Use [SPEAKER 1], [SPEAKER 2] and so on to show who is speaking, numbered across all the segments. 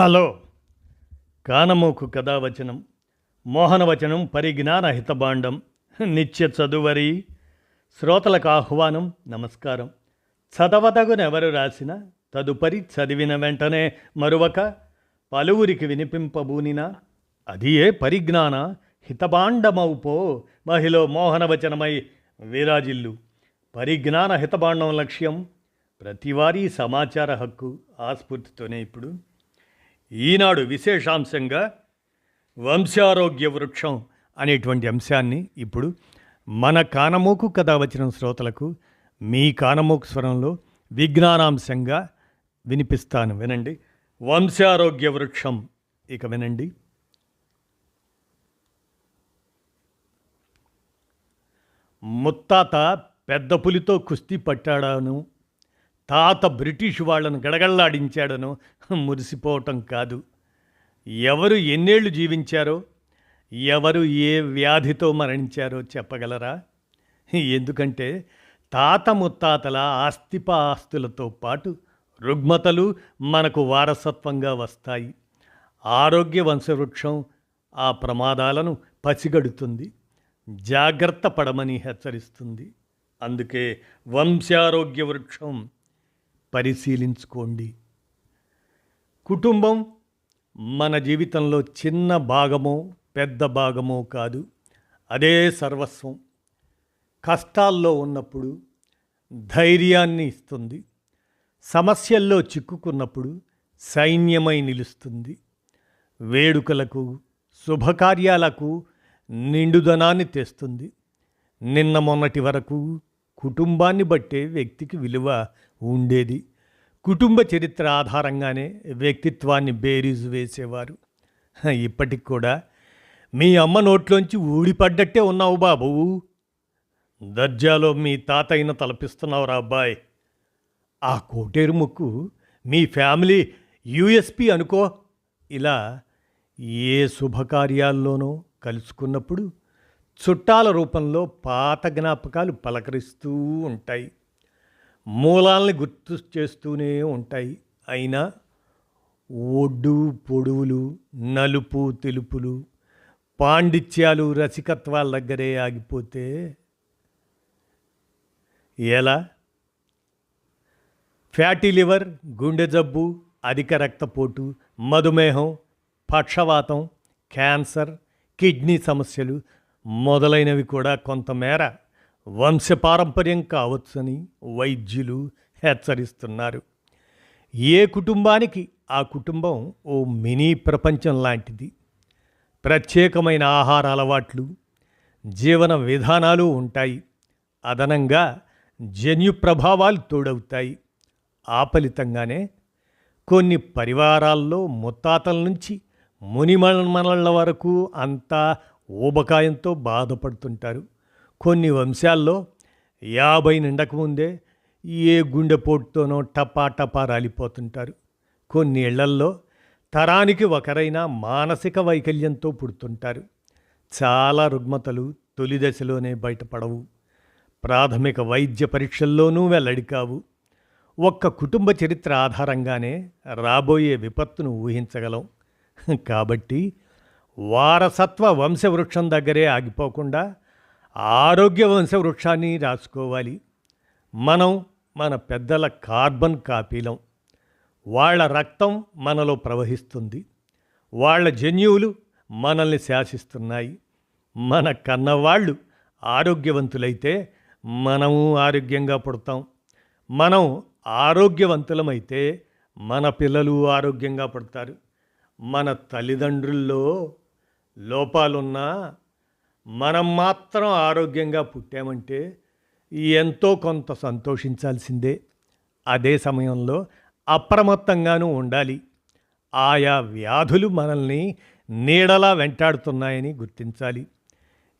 [SPEAKER 1] Hello. కానమోకు కథావచనం మోహనవచనం పరిజ్ఞాన హితబాండం నిత్య చదువరి శ్రోతలకు ఆహ్వానం. నమస్కారం. చదవదగునెవరు రాసిన తదుపరి చదివిన వెంటనే మరువక పలువురికి వినిపింపబూనినా అది ఏ పరిజ్ఞాన హితబాండమౌపో మహిళ మోహనవచనమై విరాజిల్లు. పరిజ్ఞాన హితబాండం లక్ష్యం ప్రతివారీ సమాచార హక్కు. ఆస్ఫూర్తితోనే ఇప్పుడు ఈనాడు విశేషాంశంగా వంశారోగ్య వృక్షం అనేటువంటి అంశాన్ని ఇప్పుడు మన కానమోకు కథ వచ్చిన శ్రోతలకు మీ కానమోకు స్వరంలో విజ్ఞానాంశంగా వినిపిస్తాను. వినండి. వంశారోగ్య వృక్షం. ఇక వినండి. ముత్తాత పెద్ద పులితో కుస్తీ పట్టాడాను, తాత బ్రిటిష్ వాళ్లను గడగళ్లాడించాడనో మురిసిపోవటం కాదు. ఎవరు ఎన్నేళ్లు జీవించారో, ఎవరు ఏ వ్యాధితో మరణించారో చెప్పగలరా? ఎందుకంటే తాత ముత్తాతల ఆస్తిపాస్తులతో పాటు రుగ్మతలు మనకు వారసత్వంగా వస్తాయి. ఆరోగ్య వంశవృక్షం ఆ ప్రమాదాలను పసిగడుతుంది, జాగ్రత్త పడమని హెచ్చరిస్తుంది. అందుకే వంశారోగ్య వృక్షం పరిశీలించుకోండి. కుటుంబం మన జీవితంలో చిన్న భాగమో పెద్ద భాగమో కాదు, అదే సర్వస్వం. కష్టాల్లో ఉన్నప్పుడు ధైర్యాన్ని ఇస్తుంది, సమస్యల్లో చిక్కుకున్నప్పుడు సైన్యమై నిలుస్తుంది, వేడుకలకు శుభకార్యాలకు నిండుదనాన్ని తెస్తుంది. నిన్న మొన్నటి వరకు కుటుంబాన్ని బట్టే వ్యక్తికి విలువ ఉండేది. కుటుంబ చరిత్ర ఆధారంగానే వ్యక్తిత్వాన్ని బేరీజు వేసేవారు. ఇప్పటికి కూడా మీ అమ్మ నోట్లోంచి ఊడిపడ్డట్టే ఉన్నావు బాబు. దర్జాలో మీ తాతయ్యను తలపిస్తున్నావురా అబ్బాయి. ఆ కోటేరు ముక్కు మీ ఫ్యామిలీ యూఎస్పీ అనుకో. ఇలా ఏ శుభకార్యాల్లోనో కలుసుకున్నప్పుడు చుట్టాల రూపంలో పాత జ్ఞాపకాలు పలకరిస్తూ ఉంటాయి, మూలాల్ని గుర్తు చేస్తూనే ఉంటాయి. అయినా ఒడ్డు పొడువులు, నలుపు తెలుపులు, పాండిత్యాలు, రసికత్వాల దగ్గరే ఆగిపోతే ఎలా? ఫ్యాటీ లివర్, గుండె జబ్బు, అధిక రక్తపోటు, మధుమేహం, పక్షవాతం, క్యాన్సర్, కిడ్నీ సమస్యలు మొదలైనవి కూడా కొంతమేర వంశపారంపర్యం కావచ్చని వైద్యులు హెచ్చరిస్తున్నారు. ఏ కుటుంబానికి ఆ కుటుంబం ఓ మినీ ప్రపంచం లాంటిది. ప్రత్యేకమైన ఆహార అలవాట్లు, జీవన విధానాలు ఉంటాయి. అదనంగా జన్యు ప్రభావాలు తోడవుతాయి. ఆ ఫలితంగానే కొన్ని పరివారాల్లో ముత్తాతల నుంచి మునిమనళ్ళ వరకు అంతా ఊబకాయంతో బాధపడుతుంటారు. కొన్ని వంశాల్లో 50 నిండకముందే ఏ గుండెపోటుతోనో టపా టపా రాలిపోతుంటారు. కొన్ని ఇళ్లల్లో తరానికి ఒకరైనా మానసిక వైకల్యంతో పుడుతుంటారు. చాలా రుగ్మతలు తొలి దశలోనే బయటపడవు, ప్రాథమిక వైద్య పరీక్షల్లోనూ వెల్లడి కావు. ఒక్క కుటుంబ చరిత్ర ఆధారంగానే రాబోయే విపత్తును ఊహించగలం. కాబట్టి వారసత్వ వంశవృక్షం దగ్గరే ఆగిపోకుండా ఆరోగ్య వంశవృక్షాన్ని రాసుకోవాలి. మనం మన పెద్దల కార్బన్ కాపీలం. వాళ్ళ రక్తం మనలో ప్రవహిస్తుంది, వాళ్ళ జన్యువులు మనల్ని శాసిస్తున్నాయి. మన కన్నవాళ్ళు ఆరోగ్యవంతులైతే మనము ఆరోగ్యంగా పుడతాం. మనం ఆరోగ్యవంతులమైతే మన పిల్లలు ఆరోగ్యంగా పుడతారు. మన తల్లిదండ్రుల్లో లోపాలున్నా మనం మాత్రం ఆరోగ్యంగా పుట్టామంటే ఎంతో కొంత సంతోషించాల్సిందే. అదే సమయంలో అప్రమత్తంగానూ ఉండాలి. ఆయా వ్యాధులు మనల్ని నీడలా వెంటాడుతున్నాయని గుర్తించాలి.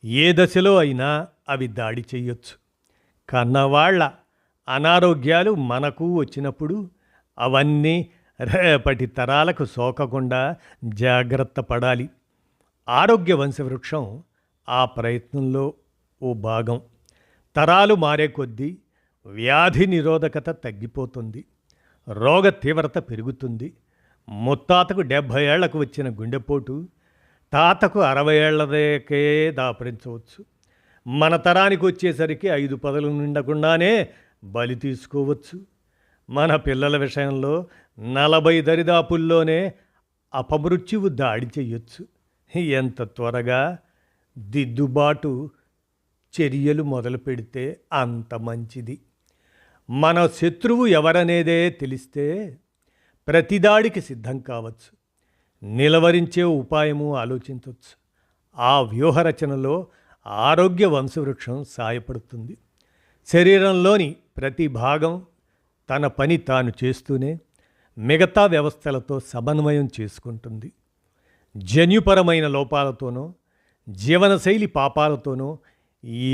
[SPEAKER 1] ఏ దశలో అయినా అవి దాడి చేయొచ్చు. కన్నవాళ్ల అనారోగ్యాలు మనకు వచ్చినప్పుడు అవన్నీ రేపటి తరాలకు సోకకుండా జాగ్రత్త పడాలి. ఆరోగ్య వంశవృక్షం ఆ ప్రయత్నంలో ఓ భాగం. తరాలు మారే కొద్దీ వ్యాధి నిరోధకత తగ్గిపోతుంది, రోగ తీవ్రత పెరుగుతుంది, ముత్తాతకు 70 ఏళ్లకు వచ్చిన గుండెపోటు తాతకు 60 ఏళ్లకే దాపరించవచ్చు. మన తరానికి వచ్చేసరికి 5 పదులు నిండకుండానే బలి తీసుకోవచ్చు. మన పిల్లల విషయంలో 40 దరిదాపుల్లోనే అపమృత్యువు దాడి చెయ్యొచ్చు. ఎంత త్వరగా దిద్దుబాటు చర్యలు మొదలు పెడితే అంత మంచిది. మన శత్రువు ఎవరనేదే తెలిస్తే ప్రతిదాడికి సిద్ధం కావచ్చు. నిలవరించే ఉపాయము ఆలోచించవచ్చు. ఆ వ్యూహరచనలో ఆరోగ్య వంశవృక్షం సాయపడుతుంది. శరీరంలోని ప్రతి భాగం తన పని తాను చేస్తూనే మిగతా వ్యవస్థలతో సమన్వయం చేసుకుంటుంది. జన్యుపరమైన లోపాలతోనో జీవనశైలి పాపాలతోనో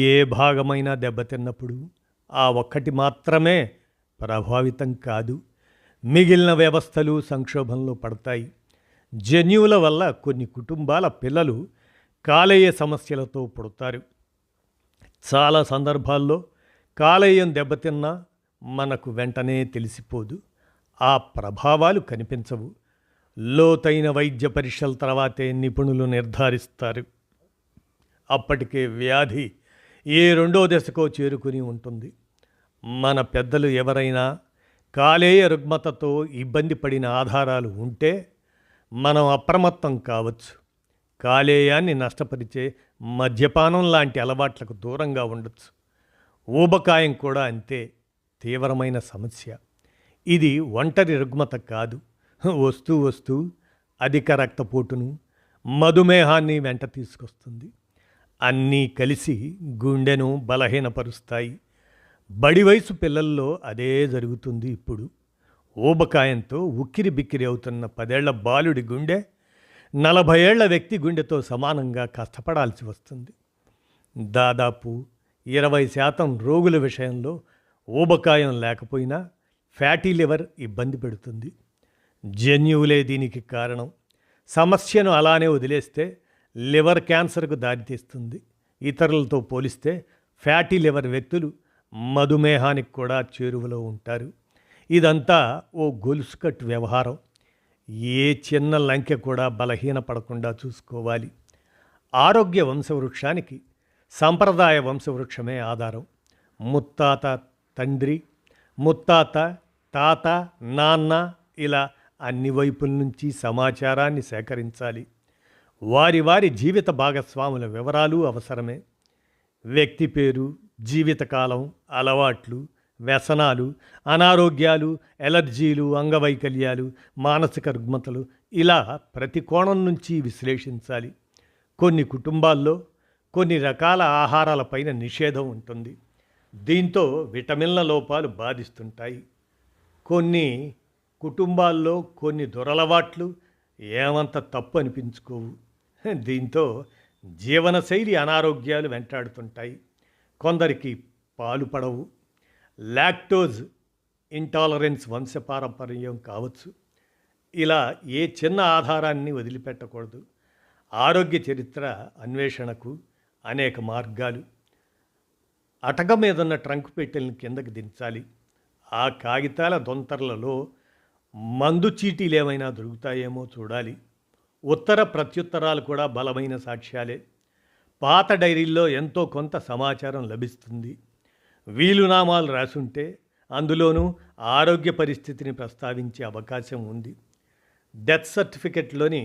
[SPEAKER 1] ఏ భాగమైనా దెబ్బతిన్నప్పుడు ఆ ఒక్కటి మాత్రమే ప్రభావితం కాదు, మిగిలిన వ్యవస్థలు సంక్షోభంలో పడతాయి. జన్యువుల వల్ల కొన్ని కుటుంబాల పిల్లలు కాలేయ సమస్యలతో పుడతారు. చాలా సందర్భాల్లో కాలేయం దెబ్బతిన్నా మనకు వెంటనే తెలిసిపోదు. ఆ ప్రభావాలు కనిపించవు. లోతైన వైద్య పరీక్షల తర్వాతే నిపుణులు నిర్ధారిస్తారు. అప్పటికే వ్యాధి ఏ రెండో దశకో చేరుకుని ఉంటుంది. మన పెద్దలు ఎవరైనా కాలేయ రుగ్మతతో ఇబ్బంది పడిన ఆధారాలు ఉంటే మనం అప్రమత్తం కావచ్చు. కాలేయాన్ని నష్టపరిచే మద్యపానం లాంటి అలవాట్లకు దూరంగా ఉండొచ్చు. ఊబకాయం కూడా అంతే తీవ్రమైన సమస్య. ఇది ఒంటరి రుగ్మత కాదు. వస్తూ వస్తూ అధిక రక్తపోటును, మధుమేహాన్ని వెంట తీసుకొస్తుంది. అన్నీ కలిసి గుండెను బలహీనపరుస్తాయి. బడి వయసు పిల్లల్లో అదే జరుగుతుంది ఇప్పుడు. ఊబకాయంతో ఉక్కిరి బిక్కిరి అవుతున్న 10 ఏళ్ల బాలుడి గుండె 40 ఏళ్ల వ్యక్తి గుండెతో సమానంగా కష్టపడాల్సి వస్తుంది. దాదాపు 20% రోగుల విషయంలో ఊబకాయం లేకపోయినా ఫ్యాటీ లివర్ ఇబ్బంది పెడుతుంది. జన్యువులే దీనికి కారణం. సమస్యను అలానే వదిలేస్తే లివర్ క్యాన్సర్కు దారితీస్తుంది. ఇతరులతో పోలిస్తే ఫ్యాటీ లివర్ వ్యక్తులు మధుమేహానికి కూడా చేరువలో ఉంటారు. ఇదంతా ఓ గొలుసుకట్టు వ్యవహారం. ఏ చిన్న లంకె కూడా బలహీనపడకుండా చూసుకోవాలి. ఆరోగ్య వంశవృక్షానికి సంప్రదాయ వంశవృక్షమే ఆధారం. ముత్తాత తండ్రి, ముత్తాత తాత, నాన్న ఇలా అన్ని వైపుల నుంచి సమాచారాన్ని సేకరించాలి. వారి వారి జీవిత భాగస్వాముల వివరాలు అవసరమే. వ్యక్తి పేరు, జీవితకాలం, అలవాట్లు, వ్యసనాలు, అనారోగ్యాలు, ఎలర్జీలు, అంగవైకల్యాలు, మానసిక రుగ్మతలు ఇలా ప్రతి కోణం నుంచి విశ్లేషించాలి. కొన్ని కుటుంబాల్లో కొన్ని రకాల ఆహారాలపైన నిషేధం ఉంటుంది. దీంతో విటమిన్ల లోపాలు బాధిస్తుంటాయి. కొన్ని కుటుంబాల్లో కొన్ని దురలవాట్లు ఏమంత తప్పు అనిపించుకోవు. దీంతో జీవనశైలి అనారోగ్యాలు వెంటాడుతుంటాయి. కొందరికి పాలు పడవు. లాక్టోజ్ ఇంటాలరెన్స్ వంశపారంపర్యం కావచ్చు. ఇలా ఏ చిన్న ఆధారాన్ని వదిలిపెట్టకూడదు. ఆరోగ్య చరిత్ర అన్వేషణకు అనేక మార్గాలు. అటక మీదున్న ట్రంక్ పెట్టెలను కిందకి దించాలి. ఆ కాగితాల దొంతర్లలో మందు చీటీలు ఏమైనా దొరుకుతాయేమో చూడాలి. ఉత్తర ప్రత్యుత్తరాలు కూడా బలమైన సాక్ష్యాలే. పాత డైరీల్లో ఎంతో కొంత సమాచారం లభిస్తుంది. వీలునామాలు రాసుంటే అందులోనూ ఆరోగ్య పరిస్థితిని ప్రస్తావించే అవకాశం ఉంది. డెత్ సర్టిఫికెట్లోని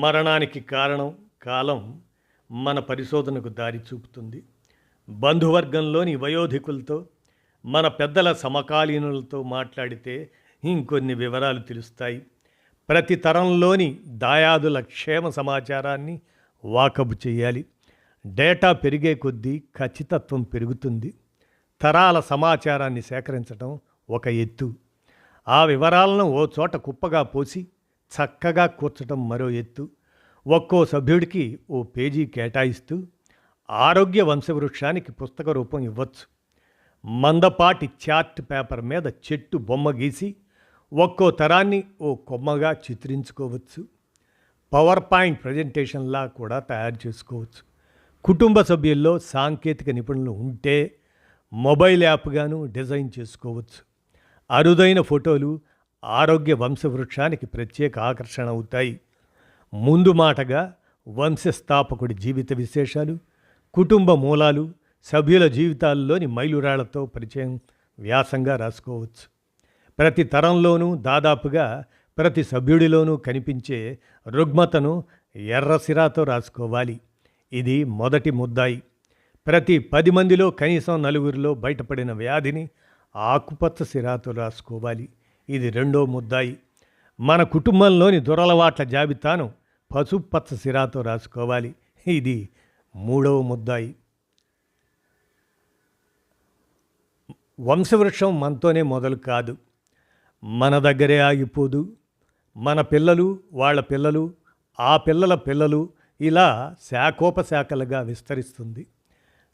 [SPEAKER 1] మరణానికి కారణం, కాలం మన పరిశోధనకు దారి చూపుతుంది. బంధువర్గంలోని వయోధికులతో, మన పెద్దల సమకాలీనులతో మాట్లాడితే ఇంకొన్ని వివరాలు తెలుస్తాయి. ప్రతి తరంలోని దాయాదుల క్షేమ సమాచారాన్ని వాకబు చేయాలి. డేటా పెరిగే కొద్దీ ఖచ్చితత్వం పెరుగుతుంది. తరాల సమాచారాన్ని సేకరించడం ఒక ఎత్తు. ఆ వివరాలను ఓ చోట కుప్పగా పోసి చక్కగా కూర్చడం మరో ఎత్తు. ఒక్కో సభ్యుడికి ఓ పేజీ కేటాయిస్తూ ఆరోగ్య వంశవృక్షానికి పుస్తక రూపం ఇవ్వచ్చు. మందపాటి చార్ట్ పేపర్ మీద చెట్టు బొమ్మ గీసి ఒక్కో తరాన్ని ఓ కొమ్మగా చిత్రించుకోవచ్చు. పవర్ పాయింట్ ప్రజెంటేషన్లా కూడా తయారు చేసుకోవచ్చు. కుటుంబ సభ్యుల్లో సాంకేతిక నిపుణులు ఉంటే మొబైల్ యాప్గాను డిజైన్ చేసుకోవచ్చు. అరుదైన ఫోటోలు, ఆరోగ్య వంశవృక్షానికి ప్రత్యేక ఆకర్షణ అవుతాయి. ముందు మాటగా వంశస్థాపకుడి జీవిత విశేషాలు, కుటుంబ మూలాలు, సభ్యుల జీవితాల్లోని మైలురాళ్లతో పరిచయం వ్యాసంగా రాసుకోవచ్చు. ప్రతి తరంలోనూ దాదాపుగా ప్రతి సభ్యుడిలోనూ కనిపించే రుగ్మతను ఎర్రసిరాతో రాసుకోవాలి. ఇది మొదటి ముద్దాయి. ప్రతి 10 మందిలో కనీసం 4 బయటపడిన వ్యాధిని ఆకుపచ్చ సిరాతో రాసుకోవాలి. ఇది రెండో ముద్దాయి. మన కుటుంబంలోని దురలవాట్ల జాబితాను పసుపచ్చ సిరాతో రాసుకోవాలి. ఇది మూడవ ముద్దాయి. వంశవృక్షం మనతోనే మొదలు కాదు, మన దగ్గరే ఆగిపోదు. మన పిల్లలు, వాళ్ళ పిల్లలు, ఆ పిల్లల పిల్లలు, ఇలా శాఖోపశాఖలుగా విస్తరిస్తుంది.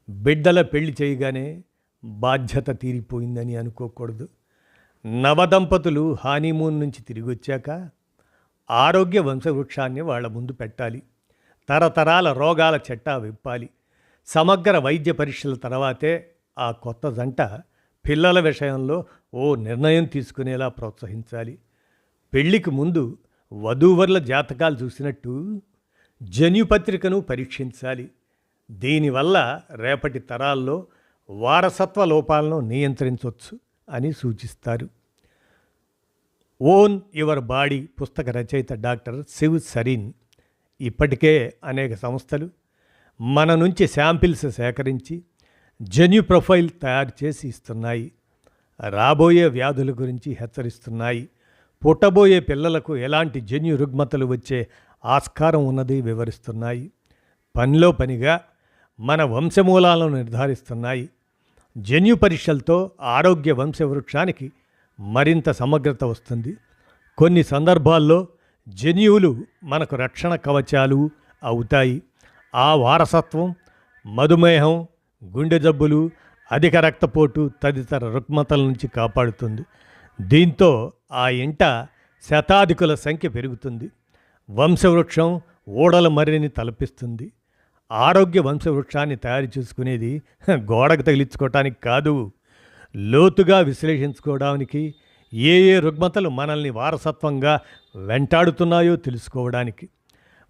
[SPEAKER 1] బిడ్డల పెళ్లి చేయగానే బాధ్యత తీరిపోయిందని అనుకోకూడదు. నవదంపతులు హానీమూన్ నుంచి తిరిగి వచ్చాక ఆరోగ్య వంశవృక్షాన్ని వాళ్ళ ముందు పెట్టాలి. తరతరాల రోగాల చెట్టా విప్పాలి. సమగ్ర వైద్య పరీక్షల తర్వాతే ఆ కొత్త జంట పిల్లల విషయంలో ఓ నిర్ణయం తీసుకునేలా ప్రోత్సహించాలి. పెళ్లికి ముందు వధూవరుల జాతకాలు చూసినట్టు జన్యుపత్రికను పరీక్షించాలి. దీనివల్ల రేపటి తరాల్లో వారసత్వ లోపాలను నియంత్రించవచ్చు అని సూచిస్తారు. ఓన్ యువర్ బాడీ పుస్తక రచయిత డాక్టర్ శివ్ సరీన్ ఇప్పటికే అనేక సంస్థలు మన నుంచి శాంపిల్స్ సేకరించి జన్యు ప్రొఫైల్ తయారు చేసి ఇస్తున్నాయి. రాబోయే వ్యాధుల గురించి హెచ్చరిస్తున్నాయి. పుట్టబోయే పిల్లలకు ఎలాంటి జన్యు రుగ్మతలు వచ్చే ఆస్కారం ఉన్నది వివరిస్తున్నాయి. పనిలో పనిగా మన వంశమూలాలను నిర్ధారిస్తున్నాయి. జన్యు పరీక్షలతో ఆరోగ్య వంశవృక్షానికి మరింత సమగ్రత వస్తుంది. కొన్ని సందర్భాల్లో జన్యువులు మనకు రక్షణ కవచాలు అవుతాయి. ఆ వారసత్వం మధుమేహం, గుండె జబ్బులు, అధిక రక్తపోటు తదితర రుగ్మతల నుంచి కాపాడుతుంది. దీంతో ఆ ఇంట శతాధికుల సంఖ్య పెరుగుతుంది. వంశవృక్షం ఓడల మర్రిని తలపిస్తుంది. ఆరోగ్య వంశవృక్షాన్ని తయారు చేసుకునేది గోడకు తగిలించుకోవటానికి కాదు, లోతుగా విశ్లేషించుకోవడానికి, ఏ ఏ రుగ్మతలు మనల్ని వారసత్వంగా వెంటాడుతున్నాయో తెలుసుకోవడానికి.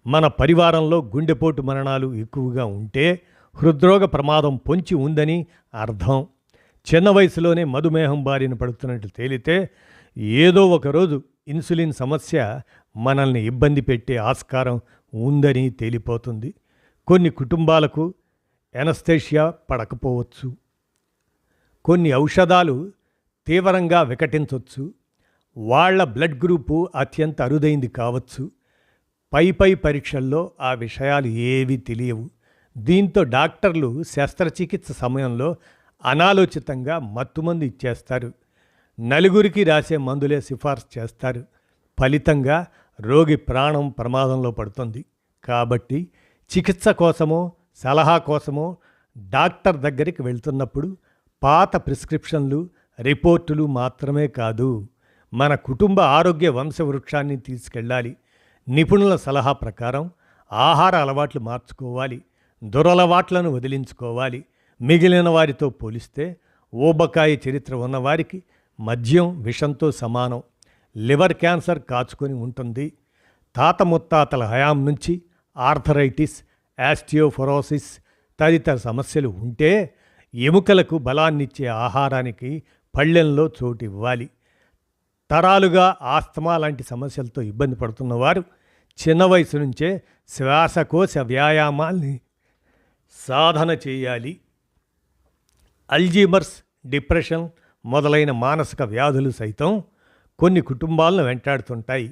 [SPEAKER 1] మన పరివారంలో గుండెపోటు మరణాలు ఎక్కువగా ఉంటే హృద్రోగ ప్రమాదం పొంచి ఉందని అర్థం. చిన్న వయసులోనే మధుమేహం బారిన పడుతున్నట్టు తేలితే ఏదో ఒకరోజు ఇన్సులిన్ సమస్య మనల్ని ఇబ్బంది పెట్టే ఆస్కారం ఉందని తేలిపోతుంది. కొన్ని కుటుంబాలకు ఎనస్థేషియా పడకపోవచ్చు. కొన్ని ఔషధాలు తీవ్రంగా వికటించవచ్చు. వాళ్ళ బ్లడ్ గ్రూపు అత్యంత అరుదైంది కావచ్చు. పై పరీక్షల్లో ఆ విషయాలు ఏవీ తెలియవు. దీంతో డాక్టర్లు శస్త్రచికిత్స సమయంలో అనాలోచితంగా మత్తుమందు ఇచ్చేస్తారు. నలుగురికి రాసే మందులే సిఫార్సు చేస్తారు. ఫలితంగా రోగి ప్రాణం ప్రమాదంలో పడుతుంది. కాబట్టి చికిత్స కోసమో సలహా కోసమో డాక్టర్ దగ్గరికి వెళ్తున్నప్పుడు పాత ప్రిస్క్రిప్షన్లు, రిపోర్టులు మాత్రమే కాదు, మన కుటుంబ ఆరోగ్య వంశవృక్షాన్ని తీసుకెళ్ళాలి. నిపుణుల సలహా ప్రకారం ఆహార అలవాట్లు మార్చుకోవాలి. దురలవాట్లను వదిలించుకోవాలి. మిగిలిన వారితో పోలిస్తే ఊబకాయ చరిత్ర ఉన్నవారికి మద్యం విషంతో సమానం. లివర్ క్యాన్సర్ కాచుకొని ఉంటుంది. తాత ముత్తాతల హయాం నుంచి ఆర్థరైటిస్, ఆస్టియోఫొరోసిస్ తదితర సమస్యలు ఉంటే ఎముకలకు బలాన్నిచ్చే ఆహారానికి పళ్ళెంలో చోటు ఇవ్వాలి. తరాలుగా ఆస్తమా లాంటి సమస్యలతో ఇబ్బంది పడుతున్నవారు చిన్న వయసు నుంచే శ్వాసకోశ వ్యాయామాల్ని సాధన చేయాలి. అల్జీమర్స్, డిప్రెషన్ మొదలైన మానసిక వ్యాధులు సైతం కొన్ని కుటుంబాలను వెంటాడుతుంటాయి.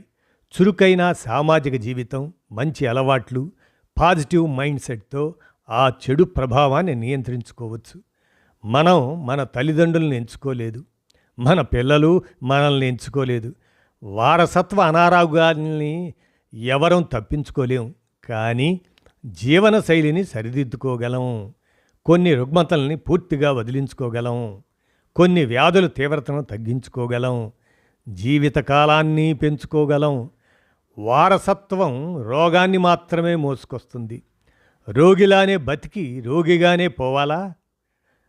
[SPEAKER 1] చురుకైన సామాజిక జీవితం, మంచి అలవాట్లు, పాజిటివ్ మైండ్ సెట్తో ఆ చెడు ప్రభావాన్ని నియంత్రించుకోవచ్చు. మనం మన తల్లిదండ్రులను ఎంచుకోలేదు, మన పిల్లలు మనల్ని ఎంచుకోలేదు. వారసత్వ అనారోగ్యాన్ని ఎవరం తప్పించుకోలేం, కానీ జీవనశైలిని సరిదిద్దుకోగలం. కొన్ని రుగ్మతల్ని పూర్తిగా వదిలించుకోగలం. కొన్ని వ్యాధుల తీవ్రతను తగ్గించుకోగలం. జీవితకాలాన్ని పెంచుకోగలం. వారసత్వం రోగాన్ని మాత్రమే మోసుకొస్తుంది. రోగిలానే బతికి రోగిగానే పోవాలా?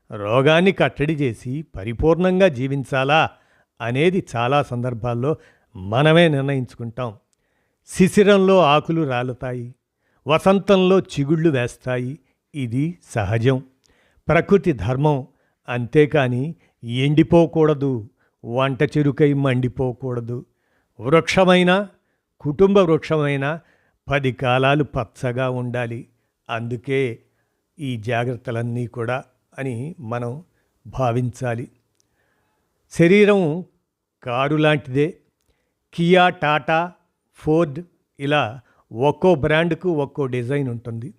[SPEAKER 1] రోగాన్ని కట్టడి చేసి పరిపూర్ణంగా జీవించాలా అనేది చాలా సందర్భాల్లో మనమే నిర్ణయించుకుంటాం. శిశిరంలో ఆకులు రాలుతాయి, వసంతంలో చిగుళ్ళు వేస్తాయి. ఇది సహజం, ప్రకృతి ధర్మం. అంతేకాని ఎండిపోకూడదు, వంట చెరుకై మండిపోకూడదు. వృక్షమైన, కుటుంబ వృక్షమైన 10 కాలాలు పచ్చగా ఉండాలి. అందుకే ఈ జాగ్రత్తలన్నీ కూడా అని మనం భావించాలి. శరీరం కారు లాంటిదే. కియా, టాటా, ఫోర్డ్ ఇలా ఒక్కో బ్రాండ్కు ఒక్కో డిజైన్ ఉంటుంది.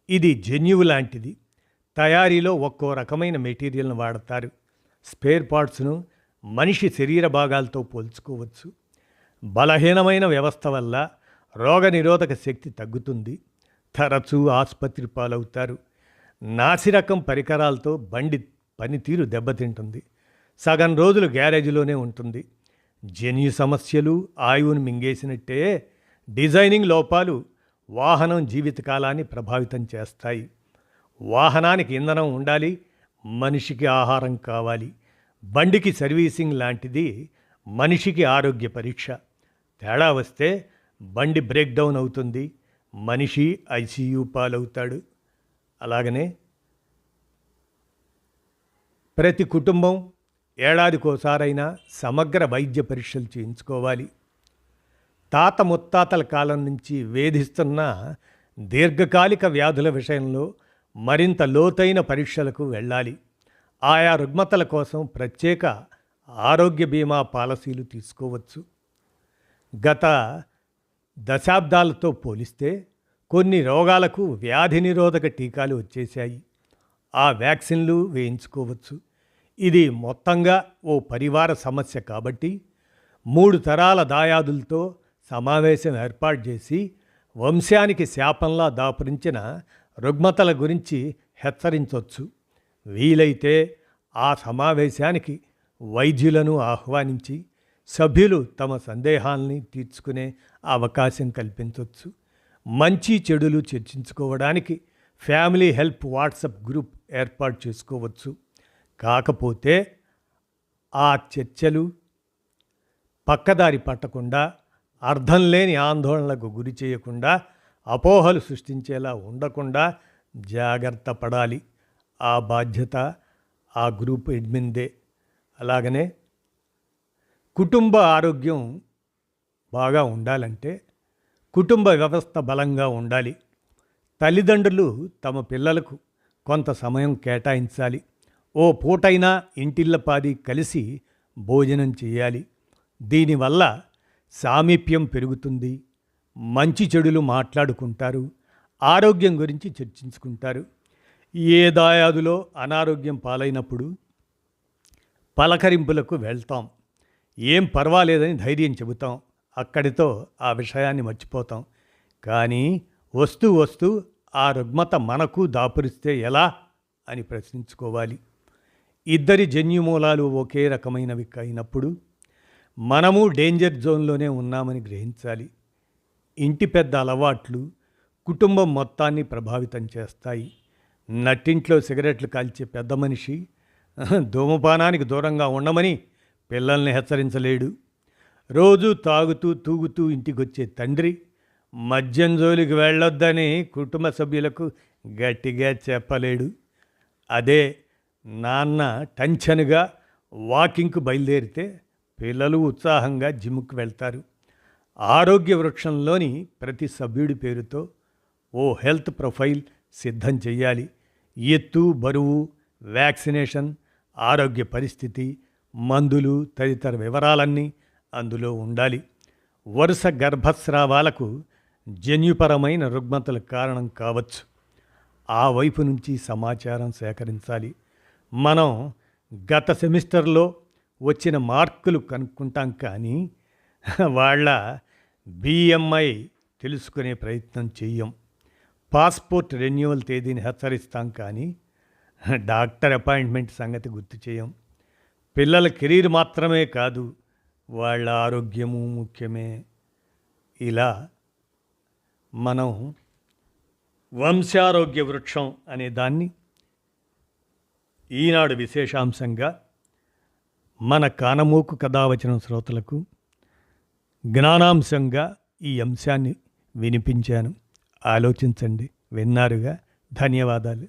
[SPEAKER 1] ఇది జన్యువు లాంటిది. తయారీలో ఒక్కో రకమైన మెటీరియల్ను వాడతారు. స్పేర్ పార్ట్స్ను మనిషి శరీర భాగాలతో పోల్చుకోవచ్చు. బలహీనమైన వ్యవస్థ వల్ల రోగనిరోధక శక్తి తగ్గుతుంది. తరచూ ఆసుపత్రి పాలవుతారు. నాసిరకం పరికరాలతో బండి పనితీరు దెబ్బతింటుంది. సగం రోజులు గ్యారేజ్లోనే ఉంటుంది. జన్యు సమస్యలు ఆయువును మింగేసినట్టే డిజైనింగ్ లోపాలు వాహనం జీవితకాలాన్ని ప్రభావితం చేస్తాయి. వాహనానికి ఇంధనం ఉండాలి, మనిషికి ఆహారం కావాలి. బండికి సర్వీసింగ్ లాంటిది మనిషికి ఆరోగ్య పరీక్ష. తేడా వస్తే బండి బ్రేక్ డౌన్ అవుతుంది, మనిషి ఐసీయూ పాలవుతాడు. అలాగనే ప్రతి కుటుంబం ఏడాదికోసారైనా సమగ్ర వైద్య పరీక్షలు చేయించుకోవాలి. తాత ముత్తాతల కాలం నుంచి వేధిస్తున్న దీర్ఘకాలిక వ్యాధుల విషయంలో మరింత లోతైన పరీక్షలకు వెళ్ళాలి. ఆయా రుగ్మతల కోసం ప్రత్యేక ఆరోగ్య బీమా పాలసీలు తీసుకోవచ్చు. గత దశాబ్దాలతో పోలిస్తే కొన్ని రోగాలకు వ్యాధి నిరోధక టీకాలు వచ్చేశాయి. ఆ వ్యాక్సిన్లు వేయించుకోవచ్చు. ఇది మొత్తంగా ఓ పరివార సమస్య కాబట్టి 3 తరాల దాయాదులతో సమావేశం ఏర్పాటు చేసి వంశానికి శాపంలా దాపురించిన రుగ్మతల గురించి హెచ్చరించవచ్చు. వీలైతే ఆ సమావేశానికి వైద్యులను ఆహ్వానించి సభ్యులు తమ సందేహాల్ని తీర్చుకునే అవకాశం కల్పించవచ్చు. మంచి చెడులు చర్చించుకోవడానికి ఫ్యామిలీ హెల్ప్ వాట్సాప్ గ్రూప్ ఏర్పాటు చేసుకోవచ్చు. కాకపోతే ఆ చర్చలు పక్కదారి పట్టకుండా, అర్థం లేని ఆందోళనలకు గురి చేయకుండా, అపోహలు సృష్టించేలా ఉండకుండా జాగ్రత్త పడాలి. ఆ బాధ్యత ఆ గ్రూప్ అడ్మిన్దే. అలాగనే కుటుంబ ఆరోగ్యం బాగా ఉండాలంటే కుటుంబ వ్యవస్థ బలంగా ఉండాలి. తల్లిదండ్రులు తమ పిల్లలకు కొంత సమయం కేటాయించాలి. ఓ పూటైనా ఇంటిల్లపాది కలిసి భోజనం చేయాలి. దీనివల్ల సామీప్యం పెరుగుతుంది. మంచి చెడులు మాట్లాడుకుంటారు, ఆరోగ్యం గురించి చర్చించుకుంటారు. ఏ దాయాదులో అనారోగ్యం పాలైనప్పుడు పలకరింపులకు వెళ్తాం. ఏం పర్వాలేదని ధైర్యం చెబుతాం. అక్కడితో ఆ విషయాన్ని మర్చిపోతాం. కానీ వస్తూ వస్తూ ఆ రుగ్మత మనకు దాపురిస్తే ఎలా అని ప్రశ్నించుకోవాలి. ఇద్దరి జన్యుమూలాలు ఒకే రకమైనవి అయినప్పుడు మనము డేంజర్ జోన్లోనే ఉన్నామని గ్రహించాలి. ఇంటి పెద్ద అలవాట్లు కుటుంబం మొత్తాన్ని ప్రభావితం చేస్తాయి. నట్టింట్లో సిగరెట్లు కాల్చే పెద్ద మనిషి ధూమపానానికి దూరంగా ఉండమని పిల్లల్ని హెచ్చరించలేడు. రోజు తాగుతూ తూగుతూ ఇంటికొచ్చే తండ్రి మద్యం జోలికి వెళ్ళొద్దని కుటుంబ సభ్యులకు గట్టిగా చెప్పలేడు. అదే నాన్న టెన్షన్గా వాకింగ్కు బయలుదేరితే పిల్లలు ఉత్సాహంగా జిమ్కు వెళ్తారు. ఆరోగ్య వృక్షంలోని ప్రతి సభ్యుడి పేరుతో ఓ హెల్త్ ప్రొఫైల్ సిద్ధం చేయాలి. ఎత్తు, బరువు, వ్యాక్సినేషన్, ఆరోగ్య పరిస్థితి, మందులు తదితర వివరాలన్నీ అందులో ఉండాలి. వరుస గర్భస్రావాలకు జన్యుపరమైన రుగ్మతలు కారణం కావచ్చు. ఆ వైపు నుంచి సమాచారం సేకరించాలి. మనం గత సెమిస్టర్లో వచ్చిన మార్కులు కనుక్కుంటాం, కానీ వాళ్ళ BMI తెలుసుకునే ప్రయత్నం చెయ్యం. పాస్పోర్ట్ రెన్యువల్ తేదీని హెచ్చరిస్తాం, కానీ డాక్టర్ అపాయింట్మెంట్ సంగతి గుర్తు చేయం. పిల్లల కెరీర్ మాత్రమే కాదు, వాళ్ళ ఆరోగ్యము ముఖ్యమే. ఇలా మనం వంశారోగ్య వృక్షం అనే దాన్ని ఈనాడు విశేషాంశంగా మన కానమోకు కథావచనం శ్రోతలకు జ్ఞానాంశంగా ఈ అంశాన్ని వినిపించాను. ఆలోచించండి. విన్నారుగా. ధన్యవాదాలు.